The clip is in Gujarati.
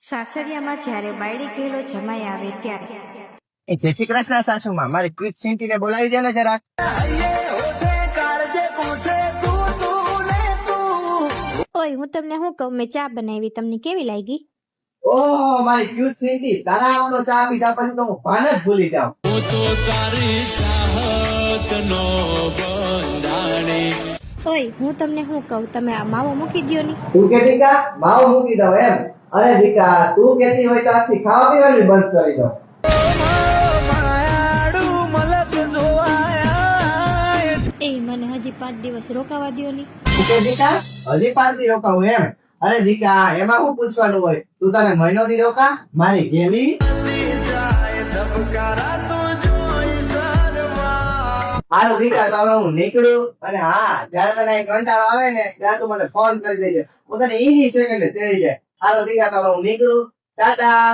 સાસરિયામાં જ્યારે બાયડી ઘેલો જમાઈ આવે ત્યારે જય શ્રી કૃષ્ણ સાસુમાં, મારી ક્વિક સિંટીને બોલાવી દે ને જરાક. ઓય હું તમને શું કહું, મેં ચા બનાવી, તમને કેવી લાગી? ઓહો મારી ક્વિક સિંટી, તારા આવડો ચા પીધા પછી તો હું ભાન જ ભૂલી જાઉં. ઓય હું તમને શું કહું, તમે આ માવો મૂકી દ્યો ની. તું કેતી કા માવો મૂકી દઉં એમ? અરે દીકા, તું કેતી હોય તો આખી ખાવા પીવાની બંધ કરી દઉં. એ મને હજી 5 દિવસ રોકાવા દ્યો ની. તું કે દીકા હજી 5 દી રોકાવું એમ? અરે દીકા, એમાં શું પૂછવાનું હોય? તું તને મહિનો દી રોકા મારી ગેલી. હારું દીકા, તો હવે હું નીકળું, અને હા, જયારે તને અહીં કંટાળો આવે ને ત્યારે તું મને ફોન કરી દેજે, હું તને ઈ સેકન્ડે તેડી જાય. હારું દીકા, તો હવે હું નીકળું. ટાટા.